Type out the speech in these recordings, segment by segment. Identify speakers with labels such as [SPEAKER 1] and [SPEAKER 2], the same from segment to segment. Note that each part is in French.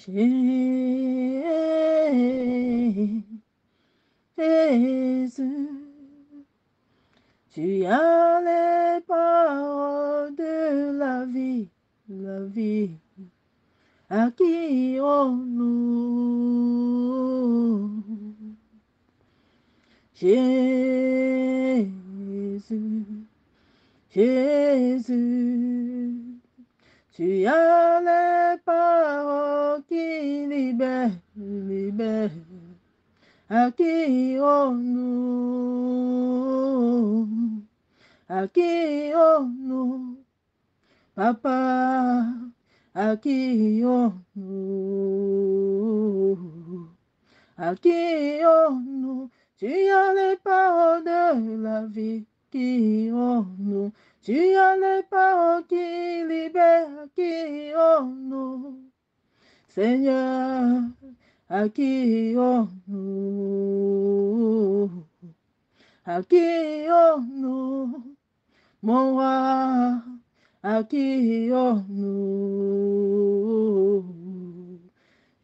[SPEAKER 1] Jésus, tu as les paroles de la vie, la vie. Accueillons-nous, Jésus, Jésus, tu as les paroles qui libèrent, libèrent. Accueillons-nous, accueillons-nous, Papa, accueillons-nous, accueillons-nous, tu as les paroles de la vie, accueillons-nous, tu as les paroles qui libèrent, accueillons-nous, Seigneur, accueillons-nous, accueillons-nous, mon roi, accueillons-nous.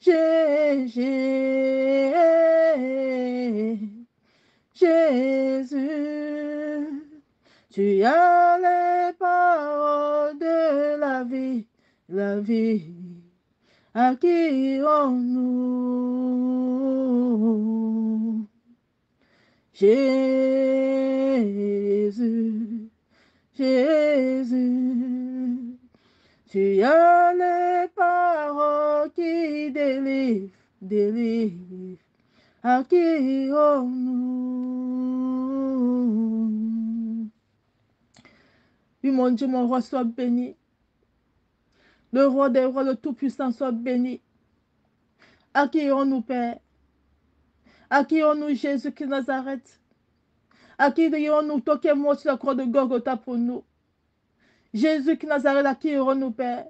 [SPEAKER 1] Jésus, tu as les paroles de la vie, la vie. Accueillons-nous. Jésus, Jésus, tu as les paroles qui délivrent, délivrent. Accueillons-nous. Oui, mon Dieu, mon roi, soit béni. Le roi des rois, le Tout-Puissant, soit béni. Accueillons-nous, Père. Accueillons-nous, Jésus qui Nazareth. Accueillons-nous, toi qui es mort sur la croix de Golgotha pour nous. Jésus qui Nazareth, accueillons-nous, Père.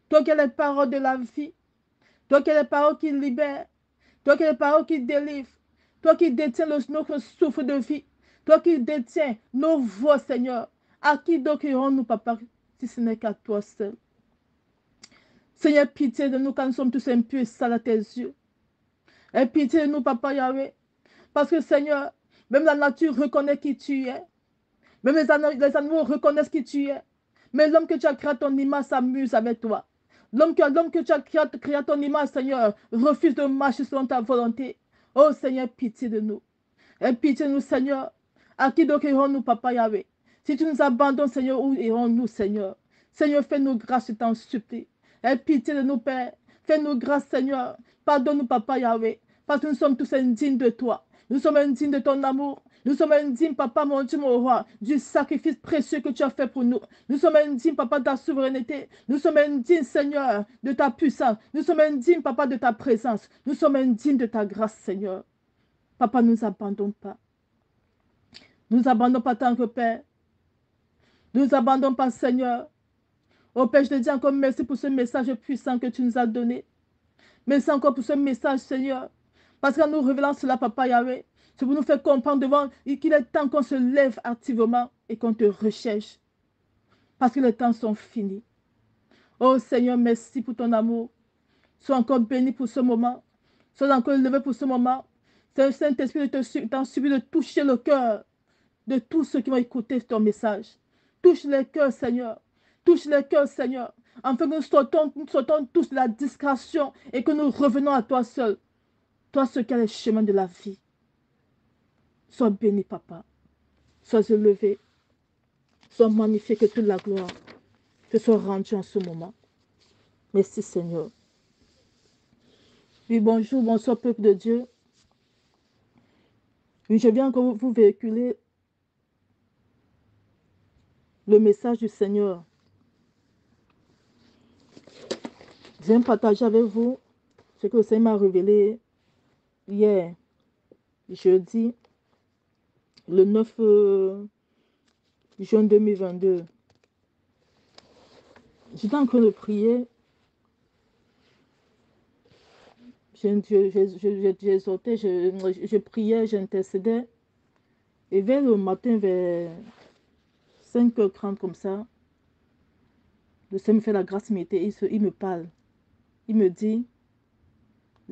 [SPEAKER 1] Toi qui as les paroles de la vie. Toi qui as les paroles qui libèrent. Toi qui as les paroles qui délivrent. Toi qui détiens notre souffle de vie. Toi qui détiens nos voix, Seigneur. À qui donc irons-nous, Papa, si ce n'est qu'à toi seul? Seigneur, pitié de nous quand nous sommes tous impurs et sales à tes yeux. Et pitié de nous, Papa Yahweh. Parce que, Seigneur, même la nature reconnaît qui tu es. Même les animaux reconnaissent qui tu es. Mais l'homme que tu as créé à ton image s'amuse avec toi. L'homme que tu as créé à ton image, Seigneur, refuse de marcher selon ta volonté. Oh Seigneur, pitié de nous. Et pitié de nous, Seigneur. À qui donc irons-nous, Papa Yahweh? Si tu nous abandonnes, Seigneur, où irons-nous, Seigneur? Seigneur, fais-nous grâce, je t'en supplie. Et pitié de nous, Père. Fais-nous grâce, Seigneur. Pardonne-nous, Papa Yahweh. Parce que nous sommes tous indignes de toi. Nous sommes indignes de ton amour. Nous sommes indignes, Papa, mon Dieu, mon roi, du sacrifice précieux que tu as fait pour nous. Nous sommes indignes, Papa, de ta souveraineté. Nous sommes indignes, Seigneur, de ta puissance. Nous sommes indignes, Papa, de ta présence. Nous sommes indignes de ta grâce, Seigneur. Papa, ne nous abandonne pas. Ne nous abandonne pas tant que Père. Ne nous abandonne pas, Seigneur. Oh Père, je te dis encore merci pour ce message puissant que tu nous as donné. Merci encore pour ce message, Seigneur. Parce qu'en nous révélant cela, Papa Yahweh, c'est pour nous faire comprendre devant qu'il est temps qu'on se lève activement et qu'on te recherche. Parce que les temps sont finis. Oh Seigneur, merci pour ton amour. Sois encore béni pour ce moment. Sois encore élevé pour ce moment. Saint-Esprit, je t'en supplie de toucher le cœur de tous ceux qui vont écouter ton message. Touche les cœurs, Seigneur. Touche les cœurs, Seigneur. Afin que nous sortons tous de la discrétion et que nous revenons à toi seul. Toi, ce qui a les chemins de la vie. Sois béni, Papa. Sois élevé. Sois magnifié, que toute la gloire te soit rendue en ce moment. Merci, Seigneur. Oui, bonjour, bonsoir, peuple de Dieu. Oui, je viens encore vous véhiculer le message du Seigneur. Je viens partager avec vous ce que le Seigneur m'a révélé hier, jeudi, le 9 juin 2022. J'étais en train de prier. J'exhortais, je priais, j'intercédais. Et vers le matin, vers 5h30 comme ça, le Seigneur me fait la grâce, il me parle. Il me dit,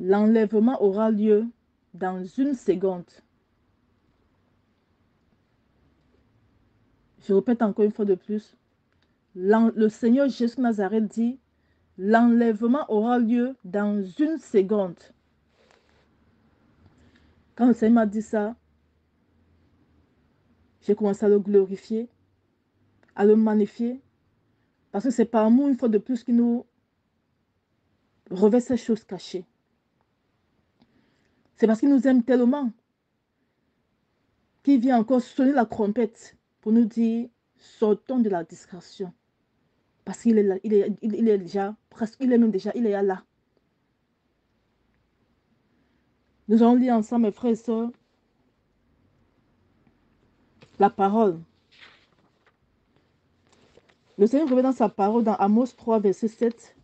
[SPEAKER 1] L'enlèvement aura lieu dans une seconde. Je répète encore une fois de plus. Le Seigneur Jésus de Nazareth dit, l'enlèvement aura lieu dans une seconde. Quand le Seigneur m'a dit ça, j'ai commencé à le glorifier, à le magnifier, parce que c'est par amour, une fois de plus, qu'il nous revêt ces choses cachées. C'est parce qu'il nous aime tellement qu'il vient encore sonner la trompette pour nous dire, sortons de la discrétion. Parce qu'il est là, il est déjà, presque, il est même déjà, il est là. Nous allons lire ensemble, mes frères et sœurs, la parole. Le Seigneur revient dans sa parole dans Amos 3, verset 7.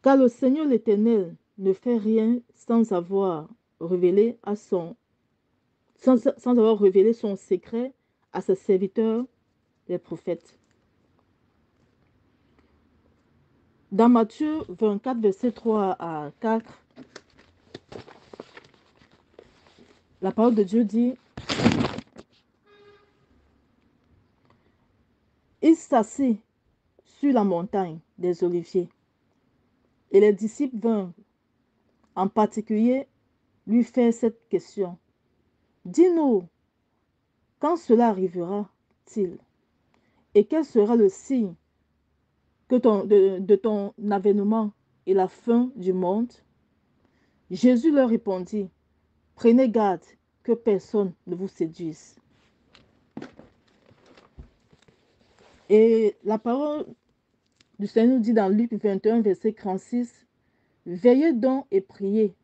[SPEAKER 1] Car le Seigneur l'Éternel ne fait rien sans avoir révélé sans avoir révélé son secret à ses serviteurs, les prophètes. Dans Matthieu 24, verset 3 à 4, la parole de Dieu dit, il s'assit sur la montagne des Oliviers et les disciples vinrent en particulier lui faire cette question. Dis-nous, quand cela arrivera-t-il? Et quel sera le signe de ton avènement et la fin du monde? Jésus leur répondit, prenez garde que personne ne vous séduise. Et la parole du Seigneur nous dit dans Luc 21, verset 36, veillez donc et priez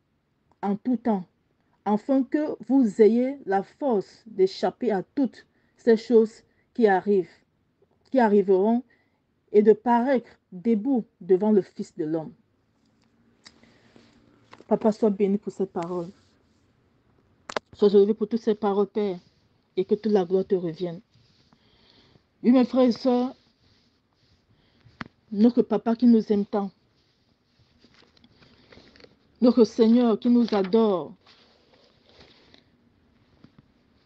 [SPEAKER 1] en tout temps, afin que vous ayez la force d'échapper à toutes ces choses qui arriveront, et de paraître debout devant le Fils de l'homme. Papa, sois béni pour cette parole. Sois élevé pour toutes ces paroles, Père, et que toute la gloire te revienne. Oui, mes frères et sœurs, notre Papa qui nous aime tant, notre Seigneur qui nous adore,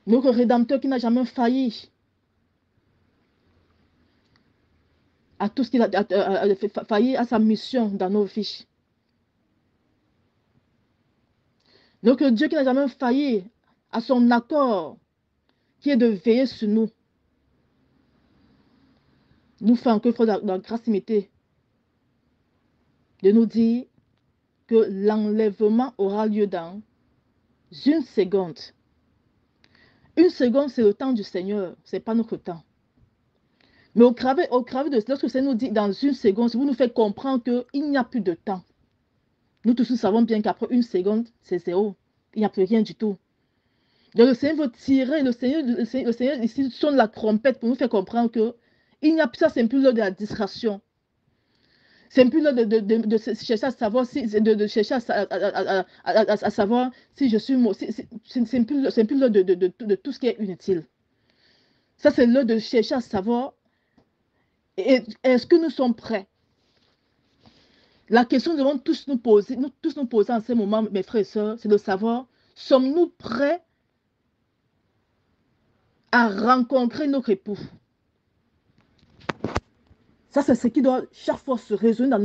[SPEAKER 1] notre Rédempteur qui n'a jamais failli à tout ce qu'il a failli à sa mission dans nos vies. Notre Dieu qui n'a jamais failli à son accord qui est de veiller sur nous. Nous fait encore une fois la grâce limitée de nous dire que l'enlèvement aura lieu dans une seconde. Une seconde, c'est le temps du Seigneur, ce n'est pas notre temps. Mais au travers de lorsque le Seigneur nous dit dans une seconde, vous nous faites comprendre qu'il n'y a plus de temps. Nous tous nous savons bien qu'après une seconde, c'est zéro. Il n'y a plus rien du tout. Donc le Seigneur veut tirer, le Seigneur ici sonne la trompette pour nous faire comprendre que il n'y a plus ça, c'est plus l'heure de la distraction. C'est plus l'heure de chercher à savoir si, de chercher à savoir si je suis mort. C'est plus l'heure de tout ce qui est inutile. Ça, c'est l'heure de chercher à savoir est-ce que nous sommes prêts? La question que nous devons tous nous poser en ce moment, mes frères et sœurs, c'est de savoir, sommes-nous prêts à rencontrer notre époux? Ça, c'est ce qui doit chaque fois se résonner dans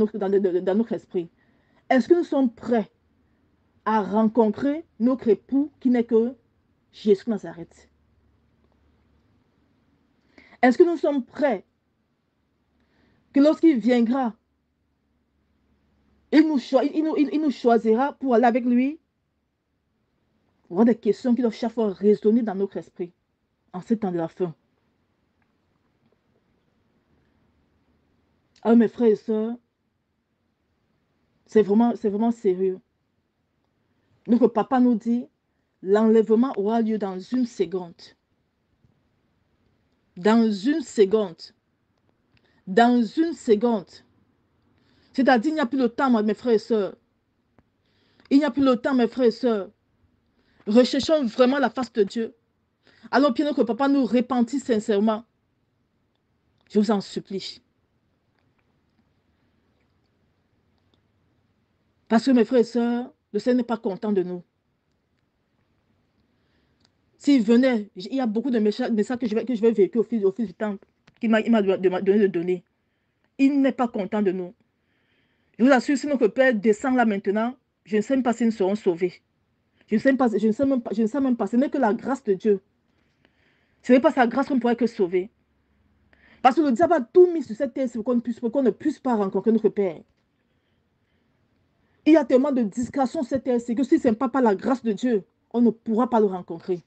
[SPEAKER 1] notre esprit. Est-ce que nous sommes prêts à rencontrer notre époux qui n'est que Jésus de Nazareth? Est-ce que nous sommes prêts que lorsqu'il viendra, il nous choisira pour aller avec lui? Voilà des questions qui doivent chaque fois résonner dans notre esprit en ce temps de la fin. Alors mes frères et sœurs, c'est vraiment sérieux. Notre papa nous dit, l'enlèvement aura lieu dans une seconde. Dans une seconde. Dans une seconde. C'est-à-dire, il n'y a plus le temps, mes frères et sœurs. Il n'y a plus le temps, mes frères et sœurs. Recherchons vraiment la face de Dieu. Alors, bien que papa nous repentit sincèrement. Je vous en supplie. Parce que mes frères et sœurs, le Seigneur n'est pas content de nous. S'il venait, il y a beaucoup de messages que je vais véhiculer au fil du temps, qu'il m'a donné de donner. Il n'est pas content de nous. Je vous assure, si notre Père descend là maintenant, je ne sais même pas si nous serons sauvés. Je ne sais même pas, ce n'est que la grâce de Dieu. Ce n'est pas sa grâce qu'on ne pourrait que sauver. Parce que le diable a tout mis sur cette terre pour qu'on ne puisse pas rencontrer notre Père. Il y a tellement de discrétion sur cette terre, c'est que si ce n'est pas la grâce de Dieu, on ne pourra pas le rencontrer.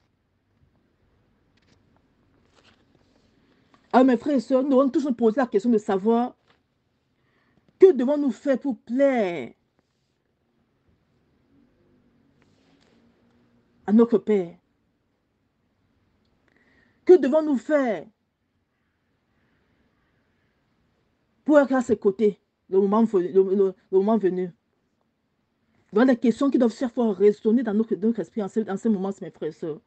[SPEAKER 1] Alors mes frères et sœurs, nous devons toujours poser la question de savoir que devons-nous faire pour plaire à notre Père. Que devons-nous faire pour être à ses côtés le moment venu? Voilà des questions qui doivent faire fort résonner dans notre esprit en ce moment, mes frères et sœurs.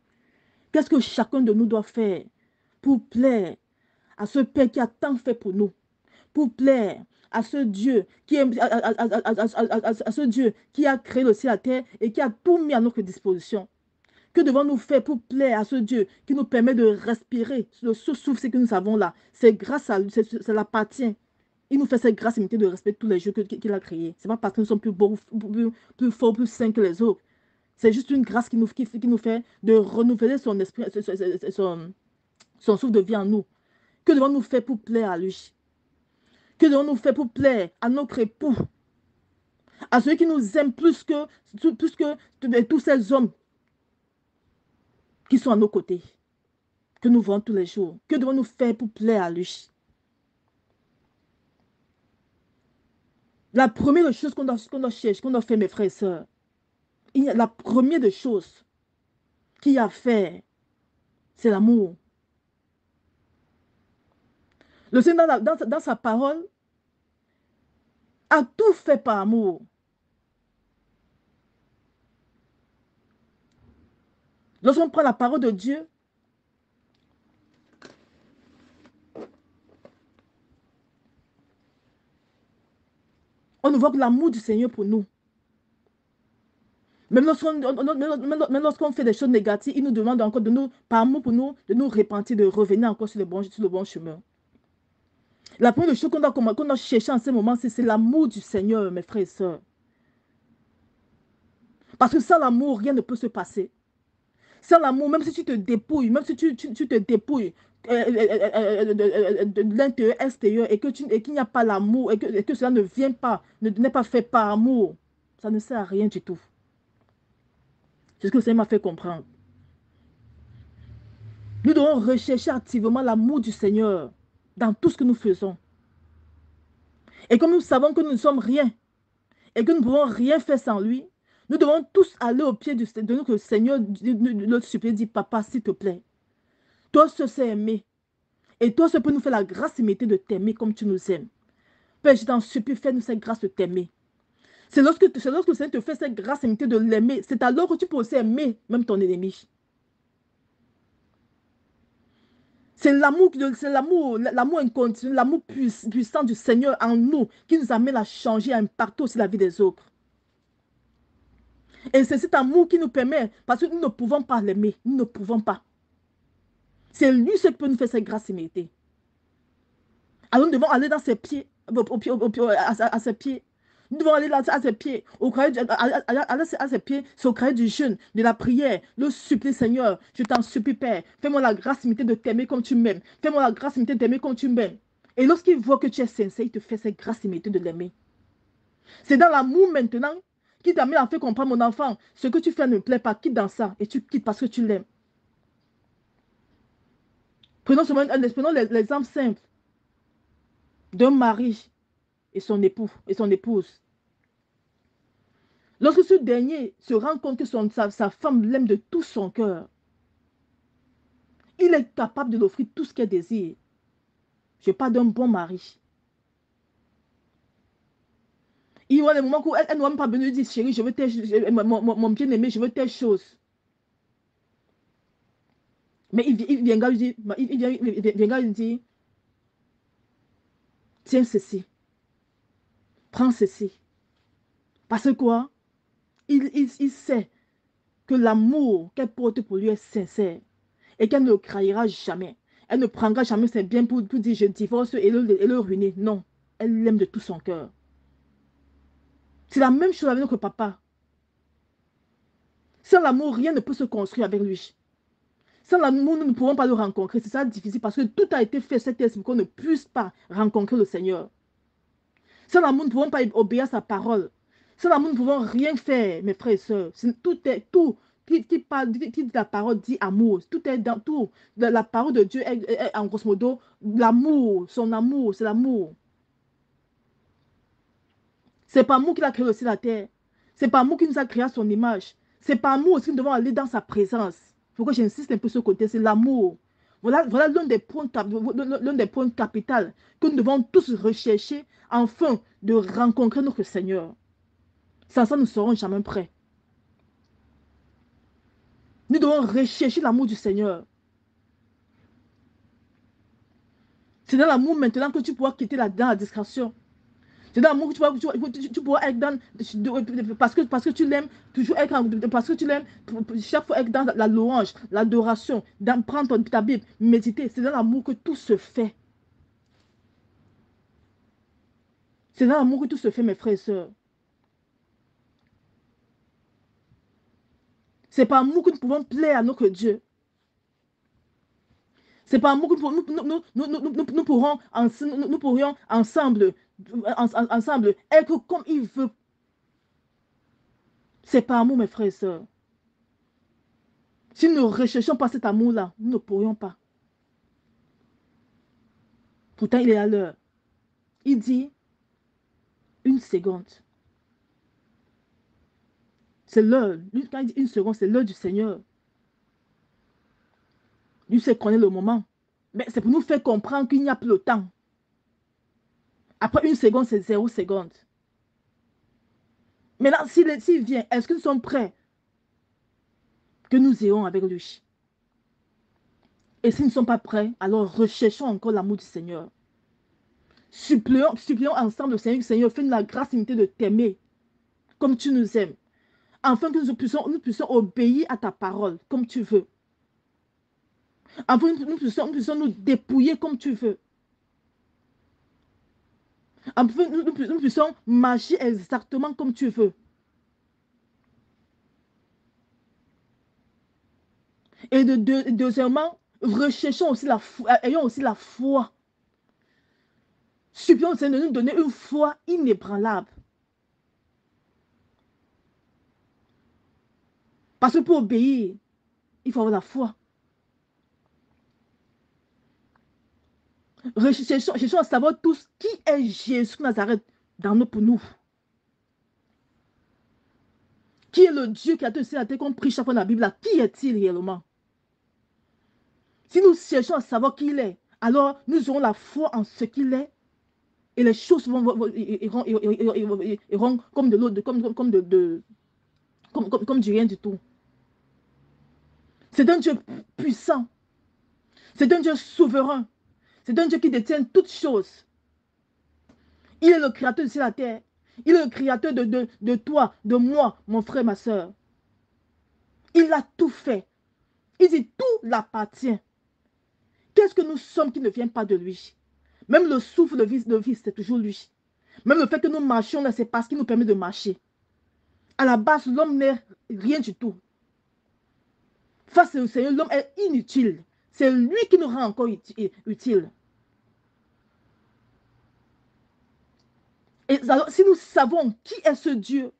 [SPEAKER 1] Qu'est-ce que chacun de nous doit faire pour plaire à ce Père qui a tant fait pour nous? Pour plaire à ce Dieu à ce Dieu qui a créé le ciel et la terre et qui a tout mis à notre disposition. Que devons-nous faire pour plaire à ce Dieu qui nous permet de respirer ce souffle que nous avons là? C'est grâce à lui, ça l'appartient. Il nous fait cette grâce limitée de respect tous les jours qu'il a créés. Ce n'est pas parce que nous sommes plus forts, plus saints que les autres. C'est juste une grâce qui nous fait de renouveler son esprit, son souffle de vie en nous. Que devons-nous faire pour plaire à lui? Que devons-nous faire pour plaire à notre époux? À celui qui nous aime plus que tous ces hommes qui sont à nos côtés, que nous voyons tous les jours. Que devons-nous faire pour plaire à lui? La première chose qu'on doit chercher, qu'on doit faire, mes frères et sœurs, la première des choses qu'il y a à faire, c'est l'amour. Le Seigneur, dans sa parole, a tout fait par amour. Lorsqu'on prend la parole de Dieu, on voit que l'amour du Seigneur pour nous. Même lorsqu'on fait des choses négatives, il nous demande encore par amour pour nous, de nous repentir, de revenir encore sur le bon chemin. La première chose qu'on doit chercher en ce moment, c'est l'amour du Seigneur, mes frères et sœurs. Parce que sans l'amour, rien ne peut se passer. Sans l'amour, même si tu te dépouilles, même si tu te dépouilles de l'intérieur, extérieur, et qu'il n'y a pas l'amour, et que cela ne vient pas, n'est pas fait par amour, ça ne sert à rien du tout. C'est ce que le Seigneur m'a fait comprendre. Nous devons rechercher activement l'amour du Seigneur dans tout ce que nous faisons. Et comme nous savons que nous ne sommes rien, et que nous ne pouvons rien faire sans lui, nous devons tous aller au pied de notre Seigneur, le supplier, dire, papa, s'il te plaît, toi seul sais aimer. Et toi seul peux nous faire la grâce immédiate de t'aimer comme tu nous aimes. Père, je t'en supplie, fais-nous cette grâce de t'aimer. C'est lorsque le Seigneur te fait cette grâce immédiate de l'aimer, c'est alors que tu peux aussi aimer même ton ennemi. C'est l'amour inconditionnel, l'amour puissant du Seigneur en nous qui nous amène à changer, à impacter aussi la vie des autres. Et c'est cet amour qui nous permet, parce que nous ne pouvons pas l'aimer, nous ne pouvons pas. C'est lui qui peut nous faire cette grâce immédiate. Alors nous devons aller dans ses pieds, à ses pieds. Nous devons aller à ses pieds, à ses pieds, c'est au crayon du jeûne, de la prière, le supplie, Seigneur, je t'en supplie, Père, fais-moi la grâce immédiate de t'aimer comme tu m'aimes, fais-moi la grâce immédiate de t'aimer comme tu m'aimes. Et lorsqu'il voit que tu es sincère, il te fait cette grâce immédiate de l'aimer. C'est dans l'amour maintenant qui t'amène à faire comprendre, mon enfant, ce que tu fais ne me plaît pas, quitte dans ça, et tu quittes parce que tu l'aimes. Prenons l'exemple simple d'un mari et son époux et son épouse. Lorsque ce dernier se rend compte que sa femme l'aime de tout son cœur, il est capable de l'offrir tout ce qu'elle désire. Je parle d'un bon mari. Il y a des moments où elle ne va même pas venir dire, chérie, je veux mon bien-aimé, je veux telle chose. Mais il viendra lui dire, tiens ceci, prends ceci, Parce que quoi? Il sait que l'amour qu'elle porte pour lui est sincère et qu'elle ne le trahira jamais. Elle ne prendra jamais ses biens pour dire je divorce et le ruiner. Non, elle l'aime de tout son cœur. C'est la même chose avec notre papa. Sans l'amour, rien ne peut se construire avec lui. Sans l'amour, nous ne pouvons pas le rencontrer. C'est ça difficile parce que tout a été fait sur cette terre pour qu'on ne puisse pas rencontrer le Seigneur. Sans l'amour, nous ne pouvons pas obéir à sa parole. Sans l'amour, nous ne pouvons rien faire, mes frères et sœurs. Tout qui parle, qui dit la parole dit amour. Tout est dans tout. La parole de Dieu est en grosso modo l'amour, son amour, c'est l'amour. C'est pas nous qui l'a créé aussi la terre. C'est pas nous qui nous a créé à son image. C'est pas nous aussi qui devons aller dans sa présence. Il faut que j'insiste un peu sur ce côté, c'est l'amour. Voilà l'un des points capitaux que nous devons tous rechercher afin de rencontrer notre Seigneur. Sans ça, nous ne serons jamais prêts. Nous devons rechercher l'amour du Seigneur. C'est dans l'amour maintenant que tu pourras quitter dans la discrétion. C'est dans l'amour que tu pourras être dans, parce que tu l'aimes, toujours être, parce que tu l'aimes, chaque fois être dans la louange, l'adoration, prendre ta Bible, méditer. C'est dans l'amour que tout se fait. C'est dans l'amour que tout se fait, mes frères et sœurs. C'est par amour que nous pouvons plaire à notre Dieu. C'est par amour que nous pourrions ensemble être comme il veut. C'est par amour, mes frères et sœurs. Si nous ne recherchons pas cet amour-là, nous ne pourrions pas. Pourtant, il est à l'heure. Il dit une seconde. C'est l'heure. Quand il dit une seconde, c'est l'heure du Seigneur. Lui sait connaître le moment. Mais c'est pour nous faire comprendre qu'il n'y a plus le temps. Après une seconde, c'est 0 seconde. Mais là, s'il vient, est-ce que nous sommes prêts que nous irons avec lui? Et si nous ne sommes pas prêts, alors recherchons encore l'amour du Seigneur. Supplions ensemble le Seigneur, fais-nous la grâce limitée de t'aimer comme tu nous aimes. Afin que nous puissions obéir à ta parole comme tu veux. Afin que nous puissions nous dépouiller comme tu veux. Afin que nous puissions marcher exactement comme tu veux. Et deuxièmement, recherchons aussi ayons aussi la foi. Supplions le Seigneur de nous donner une foi inébranlable. Parce que pour obéir, il faut avoir la foi. Cherchons à savoir tous qui est Jésus de Nazareth pour nous. Qui est le Dieu qui a été la terre qu'on prie chaque fois dans la Bible là? Qui est-il réellement? Si nous cherchons à savoir qui il est, alors nous aurons la foi en ce qu'il est et les choses iront comme de l'eau, comme du rien du tout. C'est un Dieu puissant. C'est un Dieu souverain. C'est un Dieu qui détient toutes choses. Il est le créateur de la terre. Il est le créateur de toi, de moi, mon frère, ma soeur. Il a tout fait. Il dit tout l'appartient. Qu'est-ce que nous sommes qui ne vient pas de lui? Même le souffle, le vie, c'est toujours lui. Même le fait que nous marchions là, c'est parce qu'il nous permet de marcher. À la base, l'homme n'est rien du tout. Face au Seigneur, l'homme est inutile. C'est lui qui nous rend encore utile. Et alors, si nous savons qui est ce Dieu,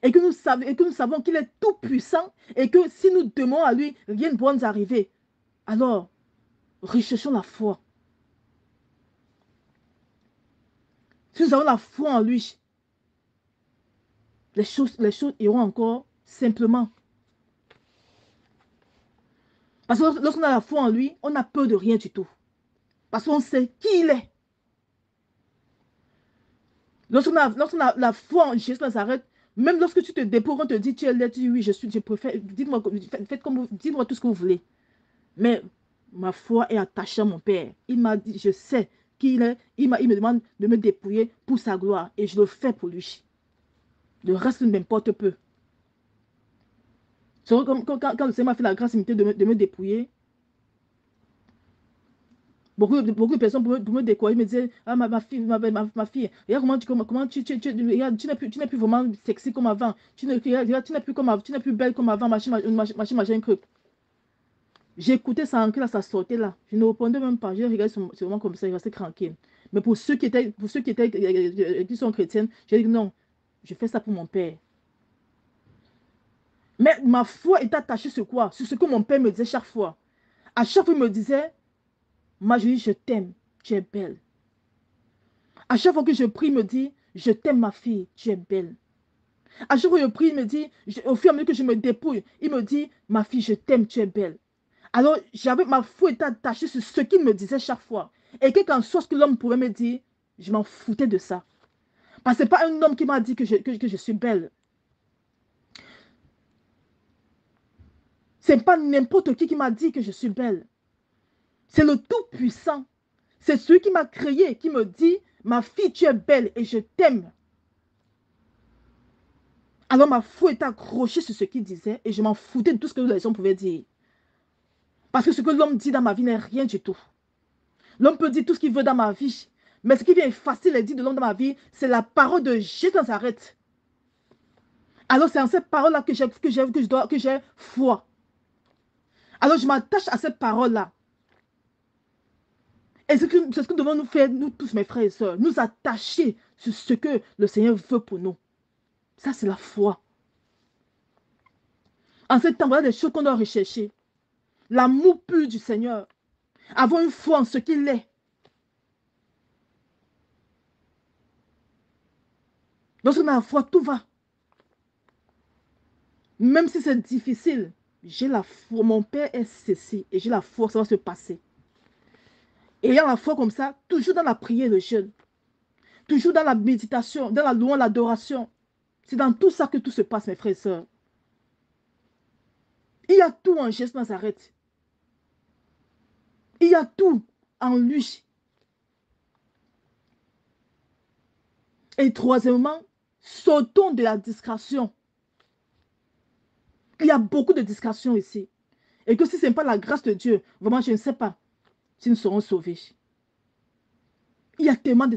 [SPEAKER 1] et que nous savons qu'il est tout puissant, et que si nous demandons à lui, rien ne pourra nous arriver, alors, recherchons la foi. Si nous avons la foi en lui, les choses iront encore simplement. Parce que lorsqu'on a la foi en lui, on n'a peur de rien du tout. Parce qu'on sait qui il est. Lorsqu'on a la foi en Jésus Nazareth, même lorsque tu te déposes, on te dit tu es là, tu dis oui, je préfère, dites-moi dites-moi tout ce que vous voulez. Mais ma foi est attachée à mon Père. Il m'a dit, je sais qui il est. Il me demande de me dépouiller pour sa gloire. Et je le fais pour lui. Le reste m'importe peu. C'est vrai, quand le Seigneur m'a fait la grâce de me dépouiller, beaucoup de personnes pour me décourager me disaient, ah, ma fille, regarde comment regarde, tu n'es plus vraiment sexy comme avant. Regarde, tu n'es plus tu n'es plus belle comme avant, machin, truc. J'écoutais ça entrer là, ça sortait là. Je ne répondais même pas. J'ai regardé seulement comme ça, il restait tranquille. Mais pour ceux qui sont chrétiennes, j'ai dit non, je fais ça pour mon père. Mais ma foi est attachée sur quoi? Sur ce que mon père me disait chaque fois. À chaque fois, il me disait, Marjorie, je t'aime, tu es belle. À chaque fois que je prie, il me dit, je t'aime ma fille, tu es belle. À chaque fois que je prie, il me dit, au fur et à mesure que je me dépouille, il me dit, ma fille, je t'aime, tu es belle. Alors, j'avais ma foi était attachée sur ce qu'il me disait chaque fois. Et quel qu'en soit ce que l'homme pouvait me dire, je m'en foutais de ça. Parce que ce n'est pas un homme qui m'a dit que je suis belle. Ce n'est pas n'importe qui m'a dit que je suis belle. C'est le Tout-Puissant. C'est celui qui m'a créé, qui me dit, ma fille, tu es belle et je t'aime. Alors ma foi était accrochée sur ce qu'il disait et je m'en foutais de tout ce que les gens pouvaient dire. Parce que ce que l'homme dit dans ma vie n'est rien du tout. L'homme peut dire tout ce qu'il veut dans ma vie. Mais ce qui vient effacer les dits de l'homme dans ma vie, c'est la parole de Jésus de Nazareth. Alors c'est en cette parole-là que j'ai foi. Alors je m'attache à cette parole-là. Et c'est ce que devons nous faire, nous tous, mes frères et sœurs, nous attacher sur ce que le Seigneur veut pour nous. Ça, c'est la foi. En ce temps, voilà des choses qu'on doit rechercher. L'amour pur du Seigneur. Avoir une foi en ce qu'il est. Lorsqu'on a la foi, tout va. Même si c'est difficile, j'ai la foi. Mon Père est ceci et j'ai la foi, ça va se passer. Et ayant la foi comme ça, toujours dans la prière, le jeûne. Toujours dans la méditation, dans la louange, l'adoration. C'est dans tout ça que tout se passe, mes frères et sœurs. Il y a tout en Jésus Nazareth. Il y a tout en lui. Et troisièmement, sortons de la discrétion. Il y a beaucoup de discrétion ici. Et que si ce n'est pas la grâce de Dieu, vraiment, je ne sais pas si nous serons sauvés. Il y a tellement de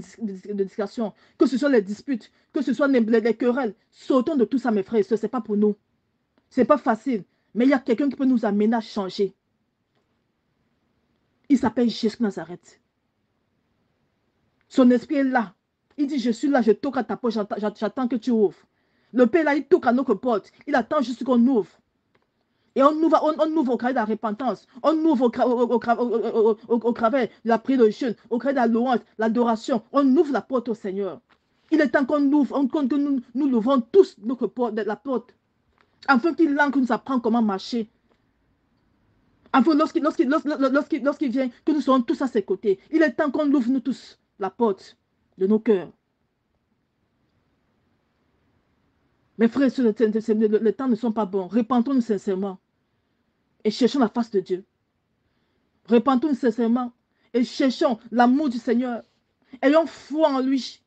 [SPEAKER 1] discussions, que ce soit les disputes, que ce soit les querelles. Sortons de tout ça, mes frères et sœurs, ce n'est pas pour nous. Ce n'est pas facile, mais il y a quelqu'un qui peut nous amener à changer. Il s'appelle Jésus Nazareth. Son esprit est là. Il dit, je suis là, je toque à ta porte, j'attends que tu ouvres. Le Père là, il toque à notre porte. Il attend juste qu'on ouvre. Et on ouvre au travers de la repentance. On ouvre au travers de la prière de jeûne, au travers de la louange, l'adoration. On ouvre la porte au Seigneur. Il est temps qu'on ouvre, que nous ouvrons tous notre porte, la porte. Afin qu'il nous apprend comment marcher. Afin lorsqu'il vient, que nous serons tous à ses côtés. Il est temps qu'on ouvre nous tous la porte de nos cœurs. Mes frères, le temps ne sont pas bons. Repentons-nous sincèrement. Et cherchons la face de Dieu. Repentons-nous sincèrement. Et cherchons l'amour du Seigneur. Ayons foi en lui.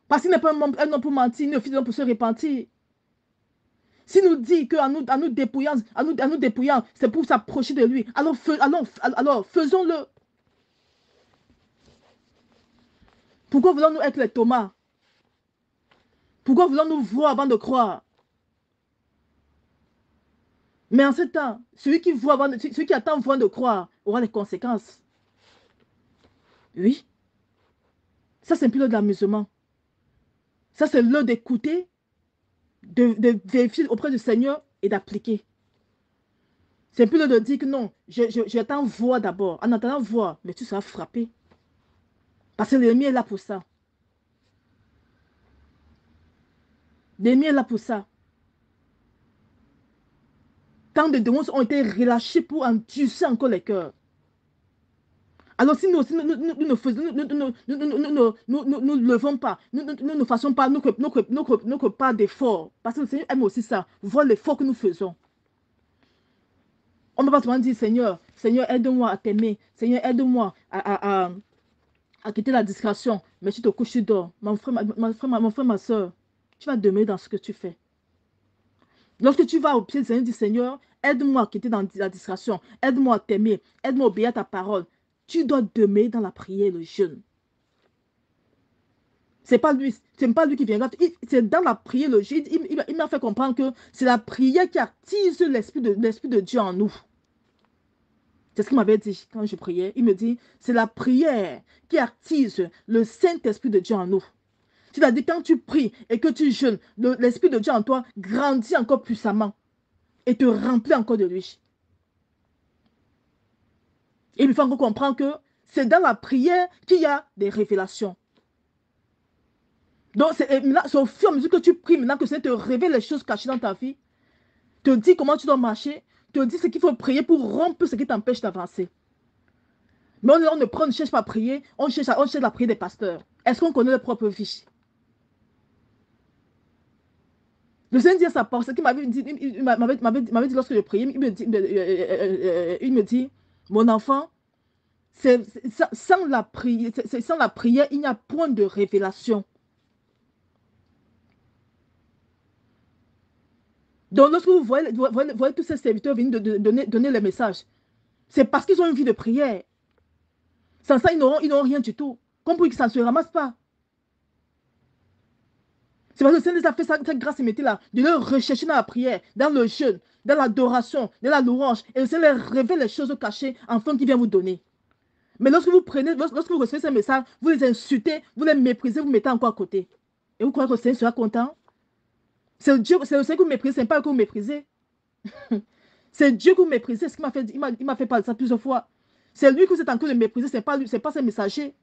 [SPEAKER 1] Parce qu'il n'est pas un homme pour mentir, ni un fils pour se repentir. S'il nous dit qu'en nous dépouillant, c'est pour s'approcher de lui, alors faisons-le. Pourquoi voulons-nous être les Thomas? Pourquoi voulons-nous voir avant de croire? Mais en ce temps, celui qui attend avant de croire aura des conséquences. Oui. Ça, c'est plus l'heure de l'amusement. Ça, c'est l'heure d'écouter, de vérifier auprès du Seigneur et d'appliquer. C'est plus l'heure de dire que non, j'attends voir d'abord. En attendant voir, mais tu seras frappé. Parce que l'ennemi est là pour ça. L'ennemi est là pour ça. Tant de démons ont été relâchés pour endurcir encore les cœurs. Alors si nous ne levons pas, nous ne faisons pas notre part d'effort, parce que le Seigneur aime aussi ça, voir l'effort que nous faisons. On ne va pas seulement dire, Seigneur, aide-moi à t'aimer, Seigneur, aide-moi à quitter la discrétion, mais tu te couches, tu dors. Mon frère, ma soeur, tu vas demeurer dans ce que tu fais. Lorsque tu vas au pied du Seigneur, dis Seigneur, aide-moi à quitter dans la distraction, aide-moi à t'aimer, aide-moi à obéir à ta parole. Tu dois demeurer dans la prière et le jeûne. C'est pas lui qui viendra. C'est dans la prière, le jeûne. Il m'a fait comprendre que c'est la prière qui attise l'esprit de Dieu en nous. C'est ce qu'il m'avait dit quand je priais. Il me dit, c'est la prière qui attise le Saint-Esprit de Dieu en nous. C'est-à-dire, quand tu pries et que tu jeûnes, l'Esprit de Dieu en toi grandit encore puissamment et te remplit encore de lui. Et il faut encore comprendre que c'est dans la prière qu'il y a des révélations. Donc, c'est au fur et à mesure que tu pries, maintenant que c'est te révèle les choses cachées dans ta vie, te dit comment tu dois marcher, te dit ce qu'il faut prier pour rompre ce qui t'empêche d'avancer. Mais on ne cherche pas à prier, on cherche la prière des pasteurs. Est-ce qu'on connaît leur propre vie? Le Seigneur dit à sa parole, ce qu'il m'avait dit lorsque je priais, il me dit, mon enfant, sans la prière, il n'y a point de révélation. Donc, lorsque vous voyez tous ces serviteurs venir donner les messages, c'est parce qu'ils ont une vie de prière. Sans ça, ils n'auront rien du tout. Comme pour que ça ne se ramasse pas. C'est parce que le Seigneur a fait cette grâce et mettez là, de le rechercher dans la prière, dans le jeûne, dans l'adoration, dans la louange. Et le Seigneur révèle les choses cachées afin qu'il vient vous donner. Mais lorsque vous recevez ces messages, vous les insultez, vous les méprisez, vous les mettez encore à côté. Et vous croyez que le Seigneur sera content? C'est le Seigneur que vous méprisez, ce n'est pas que vous méprisez. C'est Dieu que vous méprisez. Ce qu'il m'a fait, il m'a fait parler de ça plusieurs fois. C'est lui que vous êtes en train de mépriser, ce n'est pas ses messagers.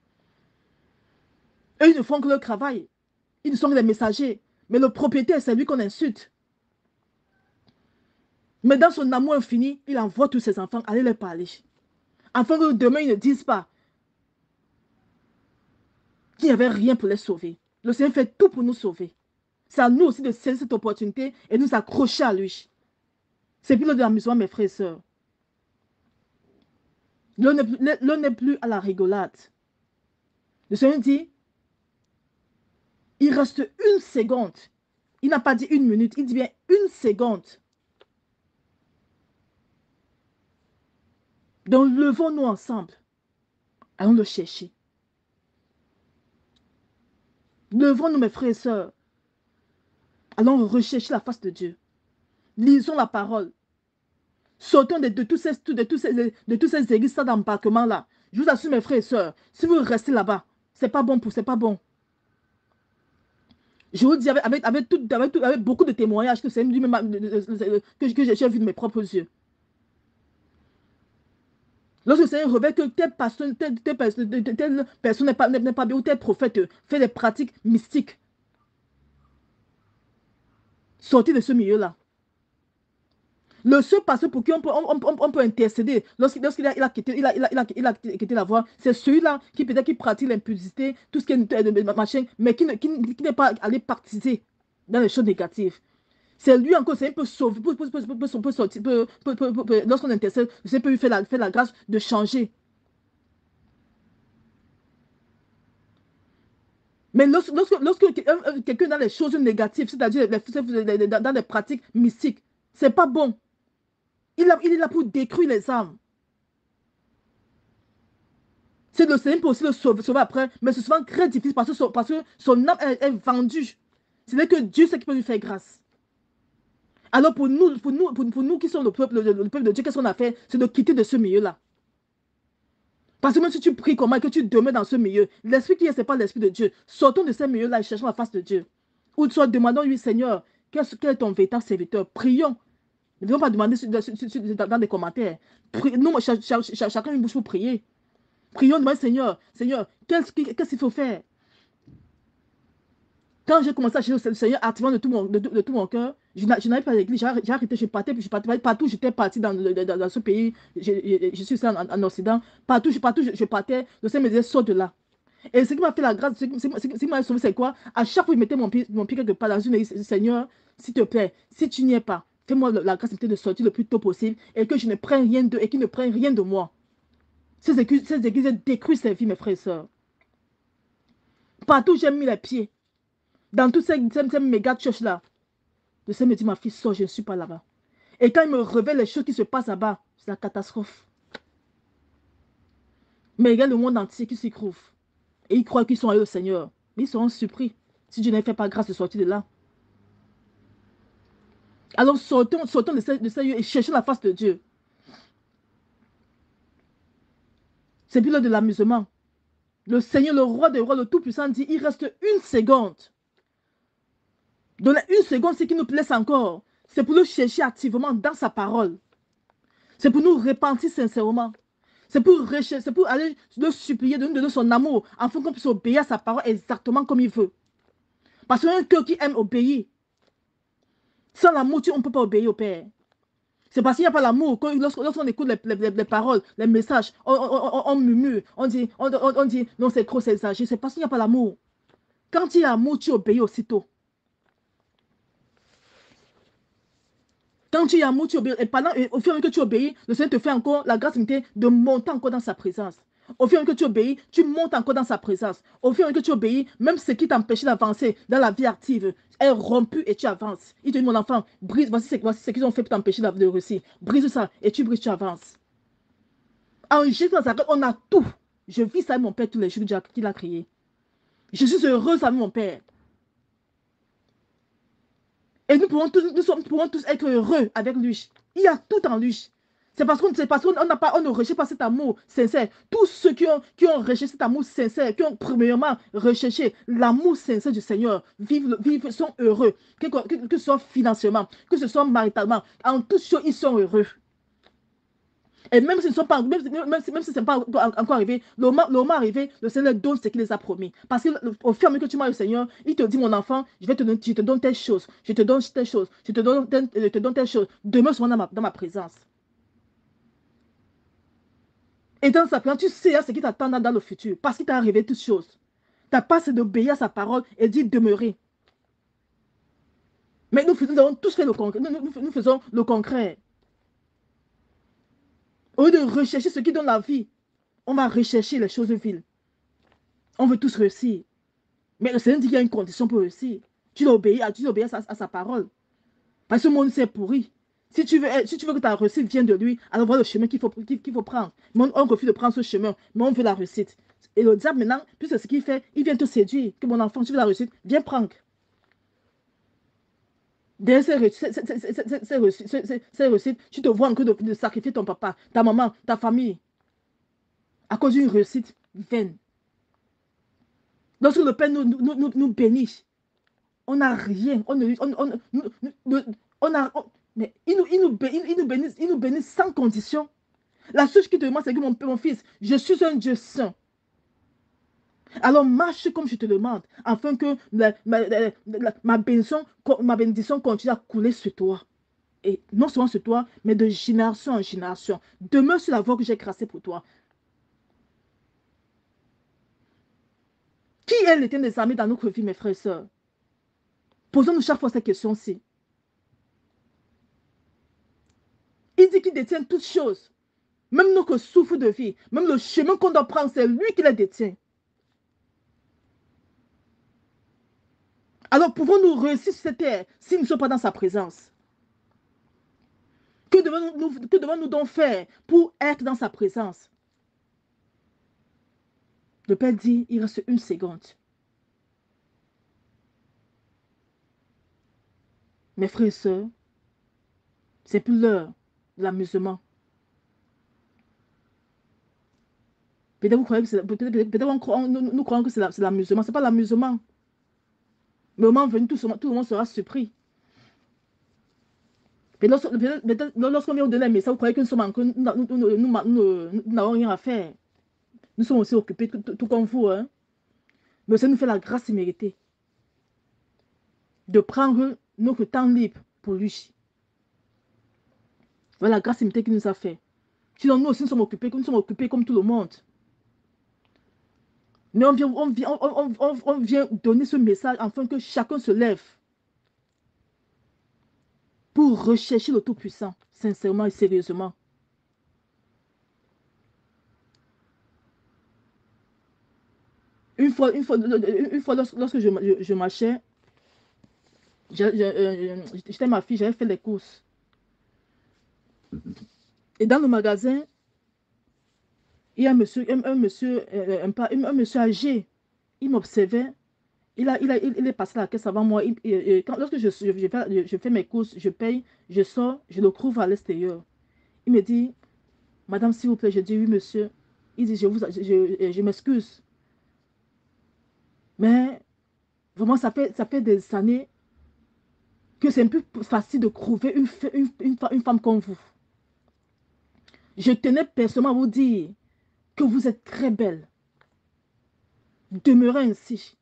[SPEAKER 1] Eux, ils ne font que leur travail. Ils ne sont que des messagers. Mais le propriétaire, c'est lui qu'on insulte. Mais dans son amour infini, il envoie tous ses enfants aller leur parler. Afin que demain, ils ne disent pas qu'il n'y avait rien pour les sauver. Le Seigneur fait tout pour nous sauver. C'est à nous aussi de saisir cette opportunité et nous accrocher à lui. C'est plus l'heure de l'amusement, mes frères et sœurs. L'heure n'est plus à la rigolade. Le Seigneur dit, il reste une seconde. Il n'a pas dit une minute, il dit bien une seconde. Donc, levons-nous ensemble. Allons le chercher. Levons-nous, mes frères et sœurs. Allons rechercher la face de Dieu. Lisons la parole. Sortons de tous ces églises d'embarquement-là. Je vous assure, mes frères et sœurs, si vous restez là-bas, c'est pas bon c'est pas bon. Je vous dis avec beaucoup de témoignages que j'ai vu de mes propres yeux. Lorsque le Seigneur révèle que telle personne n'est pas bien, ou tel prophète fait des pratiques mystiques, sortez de ce milieu-là. Le seul pasteur pour qui on peut intercéder lorsqu'il a quitté la voie, c'est celui-là qui peut-être qui pratique l'impudicité, tout ce qui est machin, mais qui n'est pas allé participer dans les choses négatives. C'est lui encore, c'est un peu sauver, lorsqu'on intercède, c'est peut lui faire la grâce de changer. Mais lorsque quelqu'un dans les choses négatives, c'est-à-dire dans les pratiques mystiques, c'est pas bon. Il est là pour détruire les âmes. C'est le Seigneur pour aussi le sauver après, mais c'est souvent très difficile parce que son âme est vendue. Ce n'est que Dieu qui peut lui faire grâce. Alors pour nous qui sommes le peuple de Dieu, qu'est-ce qu'on a fait? C'est de quitter de ce milieu-là. Parce que même si tu pries comment et que tu demeures dans ce milieu, l'esprit qui est, ce n'est pas l'esprit de Dieu. Sortons de ce milieu-là et cherchons la face de Dieu. Ou soit demandons-lui, Seigneur, quel est ton véritable serviteur? Prions. Ne devons pas demander dans des commentaires. Nous, chacun une bouche pour prier. Prions, demandons, Seigneur, qu'est-ce qu'il faut faire? Quand j'ai commencé à chercher le Seigneur activement de tout mon cœur, je n'allais pas à l'église, j'ai arrêté, je partais partout, j'étais parti dans ce pays, je suis en Occident, partout je partais, le Seigneur me disait, sors de là. Et ce qui m'a fait la grâce, ce qui m'a sauvé, c'est quoi? À chaque fois, je mettais mon pied quelque part dans une église, Seigneur, s'il te plaît, si tu n'y es pas, fais-moi la grâce de sortir le plus tôt possible et que je ne prenne rien d'eux et qu'ils ne prennent rien de moi. Ces églises détruisent ces vies, mes frères et sœurs. Partout, j'ai mis les pieds. Dans toutes ces méga churches-là, le Seigneur me dit, ma fille, sors, je ne suis pas là-bas. Et quand il me révèle les choses qui se passent là-bas, c'est la catastrophe. Mais il y a le monde entier qui s'y trouve. Et ils croient qu'ils sont avec le Seigneur. Mais ils seront surpris si Dieu ne fait pas grâce de sortir de là. Alors sortons de ce lieu et cherchons la face de Dieu. C'est plus l'heure de l'amusement. Le Seigneur, le roi des rois, le Tout-Puissant dit, il reste une seconde. Donner une seconde, ce qui nous laisse encore, c'est pour nous chercher activement dans sa parole. C'est pour nous repentir sincèrement. C'est pour aller le supplier de nous donner son amour, afin qu'on puisse obéir à sa parole exactement comme il veut. Parce qu'un cœur qui aime obéir, sans l'amour, on ne peut pas obéir au Père. C'est parce qu'il n'y a pas l'amour, lorsqu'on écoute les paroles, les messages, on murmure, on dit non, c'est trop, c'est exagéré. C'est parce qu'il n'y a pas l'amour. Quand il y a l'amour, tu obéis aussitôt. Quand tu y as amour, tu obéis. Et au fur et à mesure que tu obéis, le Seigneur te fait encore la grâce de monter encore dans sa présence. Au fur et à mesure que tu obéis, tu montes encore dans sa présence. Au fur et à mesure que tu obéis, même ce qui t'empêchait d'avancer dans la vie active est rompu et tu avances. Il te dit, mon enfant, brise, voici ce qu'ils ont fait pour t'empêcher de réussir. Brise ça et tu brises, tu avances. En Jésus Nazareth, on a tout. Je vis ça avec mon Père tous les jours qu'il a créé. Je suis heureuse avec mon Père. Et nous pourrons tous être heureux avec lui. Il y a tout en lui. C'est parce qu'on ne recherche pas cet amour sincère. Tous ceux qui ont recherché cet amour sincère, qui ont premièrement recherché l'amour sincère du Seigneur, sont heureux. Que ce soit financièrement, que ce soit maritalement, en toutes choses, ils sont heureux. Et même s'ils ne sont pas, même si ce n'est pas encore arrivé, le moment arrivé, le Seigneur donne ce qu'il les a promis. Parce qu'au fur et à mesure que tu m'as le Seigneur, il te dit, mon enfant, je te donne telle chose, je te donne telle chose, je te donne telle chose. Demeure souvent dans ma présence. Et dans sa présence, tu sais ce qui t'attend dans le futur. Parce qu'il t'a révélé toutes choses. Ta part, c'est d'obéir à sa parole et d'y demeurer. Mais nous avons tous fait le concret. Nous faisons le concret. Au lieu de rechercher ce qui donne la vie, on va rechercher les choses viles. On veut tous réussir. Mais le Seigneur dit qu'il y a une condition pour réussir. Tu dois obéir à sa parole. Parce que ce monde s'est pourri. Si tu veux que ta réussite vienne de lui, alors voilà le chemin qu'il faut prendre. Mais on refuse de prendre ce chemin, mais on veut la réussite. Et le diable, maintenant, puisque ce qu'il fait, il vient te séduire. Que mon enfant, tu veux la réussite, viens prendre. Derrière ces réussites, tu te vois encore de sacrifier ton papa, ta maman, ta famille, à cause d'une réussite vaine. Lorsque le Père nous bénit, on n'a rien. Mais il nous bénit sans condition. La seule chose qu'il te demande, c'est que mon fils, je suis un Dieu saint. Alors marche comme je te demande, afin que ma bénédiction continue à couler sur toi. Et non seulement sur toi, mais de génération en génération. Demeure sur la voie que j'ai tracée pour toi. Qui est l'Éternel des armées dans notre vie, mes frères et sœurs? Posons-nous chaque fois cette question-ci. Il dit qu'il détient toutes choses. Même notre souffle de vie, même le chemin qu'on doit prendre, c'est lui qui les détient. Alors pouvons-nous réussir sur cette terre si nous ne sommes pas dans sa présence? Que devons-nous donc faire pour être dans sa présence? Le Père dit, il reste une seconde. Mes frères et sœurs, c'est plus l'heure de l'amusement. Peut-être nous croyons que c'est l'amusement. Ce n'est pas l'amusement. Mais au moment venu, tout le monde sera surpris. Lorsqu'on vient vous donner un message, vous croyez que nous n'avons rien à faire. Nous sommes aussi occupés, tout comme vous. Hein? Mais ça nous fait la grâce méritée de prendre notre temps libre pour lui. Voilà la grâce méritée qu'il nous a fait. Sinon, nous aussi, nous sommes occupés comme tout le monde. Mais on vient donner ce message afin que chacun se lève pour rechercher le Tout-Puissant, sincèrement et sérieusement. Une fois lorsque je marchais J'étais ma fille, j'avais fait les courses. Et dans le magasin, il y a un monsieur âgé. Il m'observait. Il est passé à la caisse avant moi. Lorsque je fais mes courses, je paye, je sors, je le trouve à l'extérieur. Il me dit, Madame, s'il vous plaît, je dis oui, monsieur. Il dit, je m'excuse. Mais vraiment, ça fait des années que c'est un peu facile de trouver une femme comme vous. Je tenais personnellement à vous dire que vous êtes très belle. Demeurez ainsi.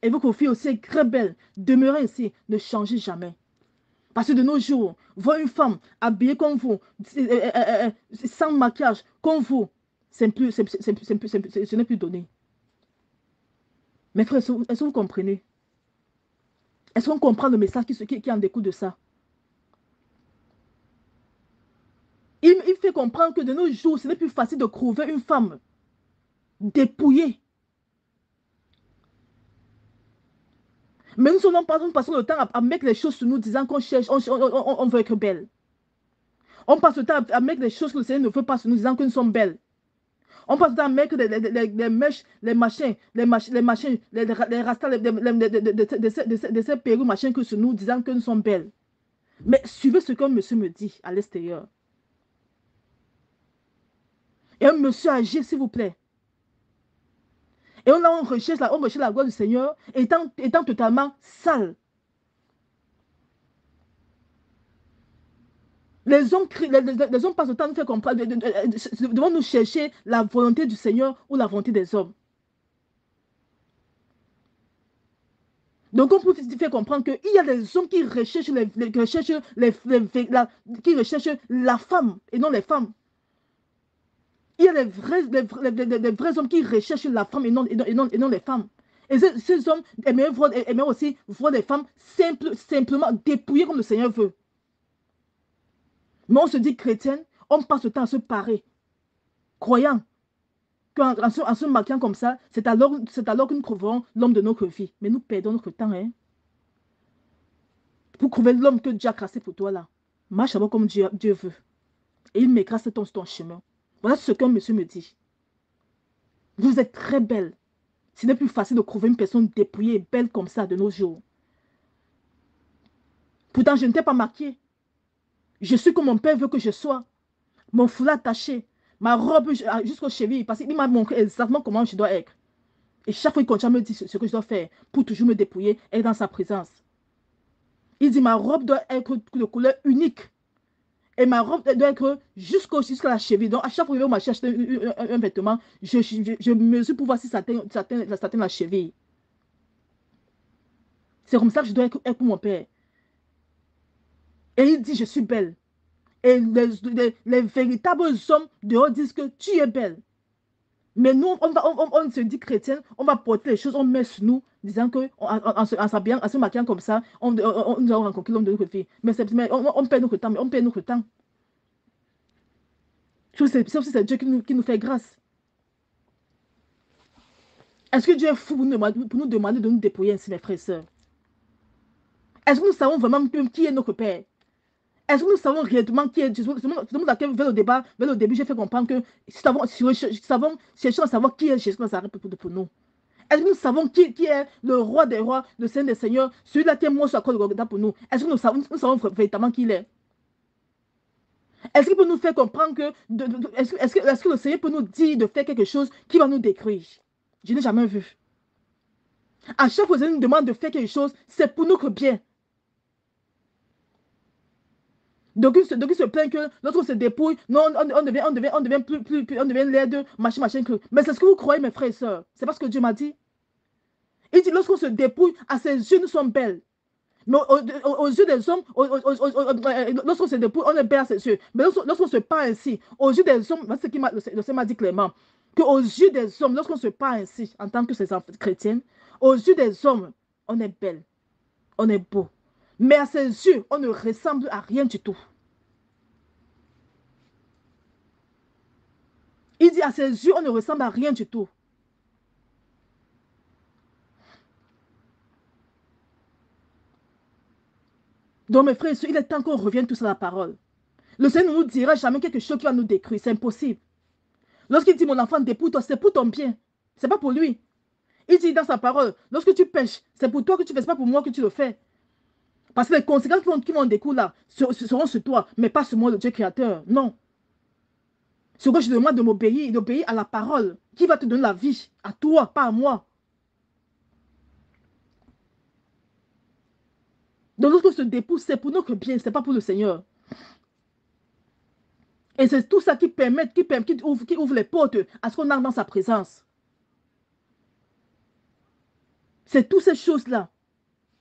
[SPEAKER 1] Et votre fille aussi est très belle. Demeurez ainsi. Ne changez jamais. Parce que de nos jours, voir une femme habillée comme vous, sans maquillage, comme vous, ce n'est plus donné. Mes frères, est-ce que vous comprenez? Est-ce qu'on comprend le message qui en découle de ça? Il fait comprendre que de nos jours, ce n'est plus facile de trouver une femme dépouillée. Mais nous passons le temps à mettre les choses sur nous, disant qu'on cherche, on veut être belle. On passe le temps à mettre les choses que le Seigneur ne veut pas sur nous, disant que nous sommes belles. On passe le temps à mettre les mèches, les machins, les rastas, de ces perruques machins que sur nous, disant que nous sommes belles. Mais suivez ce qu'un monsieur me dit à l'extérieur. Et un monsieur âgé, s'il vous plaît. Et on recherche la gloire du Seigneur, étant totalement sale. Les hommes passent le temps de nous faire comprendre, devant nous chercher la volonté du Seigneur ou la volonté des hommes. Donc, on peut faire comprendre qu'il y a des hommes qui recherchent, qui recherchent la femme et non les femmes. Il y a les vrais hommes qui recherchent la femme et non les femmes. Et ces hommes aimeraient aussi voir des femmes simplement dépouillées comme le Seigneur veut. Mais on se dit chrétienne, on passe le temps à se parer, croyant qu'en se maquillant comme ça, c'est alors que nous trouverons l'homme de notre vie. Mais nous perdons notre temps, hein. Pour trouver l'homme que Dieu a tracé pour toi là. Marche d'abord comme Dieu veut. Et il m'écrase ton chemin. Voilà ce qu'un monsieur me dit. Vous êtes très belle. Ce n'est plus facile de trouver une personne dépouillée et belle comme ça de nos jours. Pourtant, je ne t'ai pas maquillée. Je suis comme mon père veut que je sois. Mon foulard attaché, ma robe jusqu'aux chevilles. Parce qu'il m'a montré exactement comment je dois être. Et chaque fois, il continue à me dire ce que je dois faire pour toujours me dépouiller et être dans sa présence. Il dit, ma robe doit être de couleur unique. Et ma robe doit être jusqu'à la cheville. Donc, à chaque fois que je vais au marché acheter un vêtement, je mesure pour voir si ça atteint la cheville. C'est comme ça que je dois être pour mon père. Et il dit, je suis belle. Et les véritables hommes dehors disent que tu es belle. Mais nous, on se dit chrétien, on va porter les choses, on met sur nous, disant que en se maquillant comme ça, nous allons rencontrer l'homme de notre vie. Mais on perd notre temps, mais on perd notre temps. C'est Dieu qui nous fait grâce. Est-ce que Dieu est fou pour nous demander de nous dépouiller ainsi, mes frères et sœurs? Est-ce que nous savons vraiment qui est notre Père? Est-ce que nous savons réellement qui est Dieu? C'est dans laquelle, vers le début, j'ai fait comprendre que cherchons à savoir qui est Jésus pour nous. Est-ce que nous savons qui est le roi des rois, le Seigneur des seigneurs, celui-là qui est mort sur la croix de Golgotha pour nous? Est-ce que nous savons véritablement qui il est? Est-ce qu'il peut nous faire comprendre que... Est-ce que le Seigneur peut nous dire de faire quelque chose qui va nous détruire? Je n'ai jamais vu. À chaque fois que nous demande de faire quelque chose, c'est pour notre bien. Donc il se plaint que lorsqu'on se dépouille, non, on devient on devient laide, machin que. Mais c'est ce que vous croyez, mes frères et sœurs. C'est pas ce que Dieu m'a dit. Il dit, lorsqu'on se dépouille, à ses yeux, nous sommes belles. Mais aux yeux des hommes, lorsqu'on se dépouille, on est belle à ses yeux. Mais lorsqu'on se parle ainsi, aux yeux des hommes, c'est ce que le Seigneur m'a dit clairement, qu'aux yeux des hommes, lorsqu'on se parle ainsi, en tant que ces enfants chrétiennes, aux yeux des hommes, on est belle, on est beau. Mais à ses yeux, on ne ressemble à rien du tout. Il dit, à ses yeux, on ne ressemble à rien du tout. Donc, mes frères et sœurs, il est temps qu'on revienne tous à la parole. Le Seigneur ne nous dira jamais quelque chose qui va nous détruire. C'est impossible. Lorsqu'il dit, mon enfant, dépouille-toi, c'est pour ton bien. Ce n'est pas pour lui. Il dit dans sa parole, lorsque tu pêches, c'est pour toi que tu fais, ce n'est pas pour moi que tu le fais. Parce que les conséquences qui vont découler là seront sur toi, mais pas sur moi, le Dieu créateur. Non. Ce que je demande de m'obéir, d'obéir à la parole qui va te donner la vie, à toi, pas à moi. Donc lorsqu'on se dépouille, c'est pour notre bien, ce n'est pas pour le Seigneur. Et c'est tout ça qui permet, qui ouvre les portes à ce qu'on entre dans sa présence. C'est toutes ces choses-là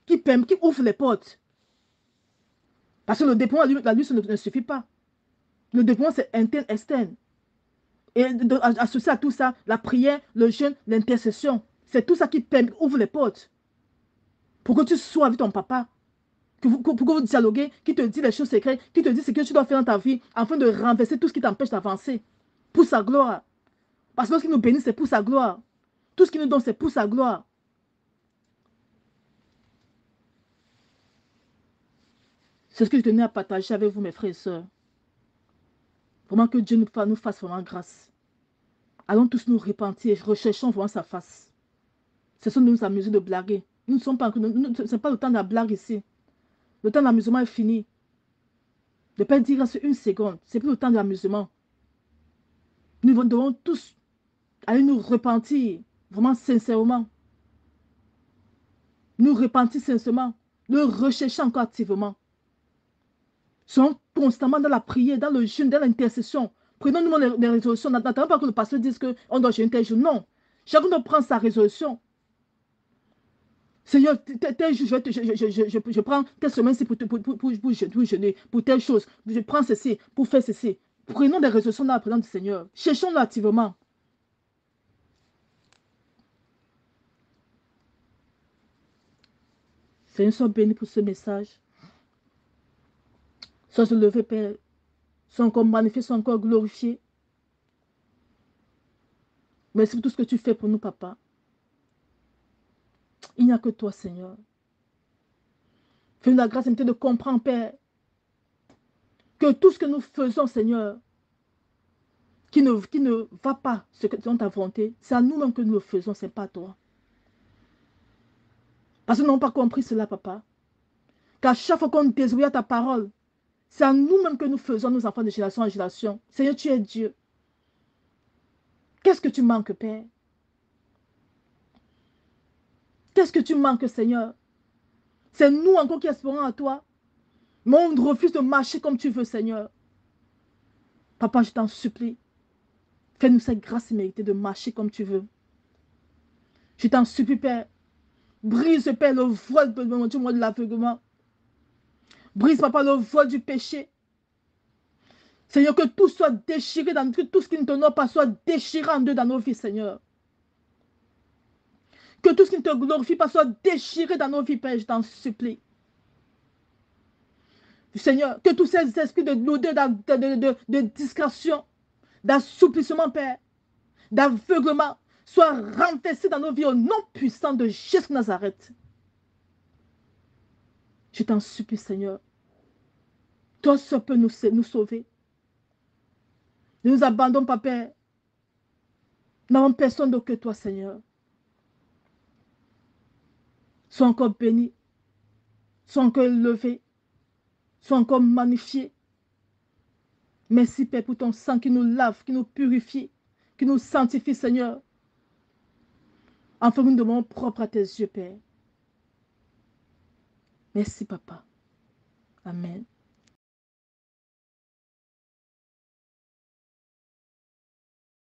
[SPEAKER 1] qui ouvrent les portes. Parce que le déploiement, la lutte ne suffit pas. Le déploiement, c'est interne, externe. Et associé à tout ça, la prière, le jeûne, l'intercession, c'est tout ça qui ouvre les portes. Pour que tu sois avec ton papa, pour que vous dialoguez, qui te dit les choses secrètes, qui te dit ce que tu dois faire dans ta vie, afin de renverser tout ce qui t'empêche d'avancer. Pour sa gloire. Parce que lorsqu'il nous bénit, c'est pour sa gloire. Tout ce qu'il nous donne, c'est pour sa gloire. C'est ce que je tenais à partager avec vous, mes frères et sœurs. Vraiment que Dieu nous fasse vraiment grâce. Allons tous nous repentir, recherchons vraiment sa face. Cessons de nous amuser, de blaguer. Nous ne sommes pas, ce n'est pas le temps de la blague ici. Le temps de l'amusement est fini. Ne pas dire c'est une seconde. C'est plus le temps de l'amusement. Nous devons tous aller nous repentir, vraiment sincèrement. Nous repentir sincèrement. Le rechercher encore activement. Soyons constamment dans la prière, dans le jeûne, dans l'intercession. Prenons-nous les résolutions. N'attendons pas que le pasteur dise qu'on doit jeûner tel jour. Non. Chacun doit prendre sa résolution. Seigneur, tel jour, je prends telle semaine-ci pour jeûner, pour telle chose. Je prends ceci, pour faire ceci. Prenons des résolutions dans la présence du Seigneur. Cherchons-le activement. Seigneur, sois béni pour ce message. Sois se lever, Père. Sois encore magnifié, sois encore glorifié. Merci pour tout ce que tu fais pour nous, Papa. Il n'y a que toi, Seigneur. Fais-nous la grâce et de comprendre, Père, que tout ce que nous faisons, Seigneur, qui ne va pas ce que dans ta volonté, c'est à nous-mêmes que nous le faisons, ce n'est pas à toi. Parce que nous n'avons pas compris cela, Papa. Qu'à chaque fois qu'on désobéit à ta parole, c'est à nous-mêmes que nous faisons nos enfants de génération en génération. Seigneur, tu es Dieu. Qu'est-ce que tu manques, Père? Qu'est-ce que tu manques, Seigneur? C'est nous encore qui espérons à toi. Mais on refuse de marcher comme tu veux, Seigneur. Papa, je t'en supplie. Fais-nous cette grâce méritée de marcher comme tu veux. Je t'en supplie, Père. Brise, Père, le voile de l'aveuglement. Brise, Papa, le voile du péché. Seigneur, que tout soit déchiré, que tout ce qui ne t'honore pas soit déchiré en deux dans nos vies, Seigneur. Que tout ce qui ne te glorifie pas soit déchiré dans nos vies, Père, je t'en supplie. Seigneur, que tous ces esprits de lourdeur, de discrétion, d'assouplissement, Père, d'aveuglement, soient renversés dans nos vies au nom puissant de Jésus de Nazareth. Je t'en supplie, Seigneur. Toi seul peux nous sauver. Ne nous abandonne pas, Père. Nous n'avons personne d'autre que toi, Seigneur. Sois encore béni. Sois encore élevé. Sois encore magnifié. Merci, Père, pour ton sang qui nous lave, qui nous purifie, qui nous sanctifie, Seigneur. Enfin, nous demeurons propres à tes yeux, Père. Merci, Papa. Amen.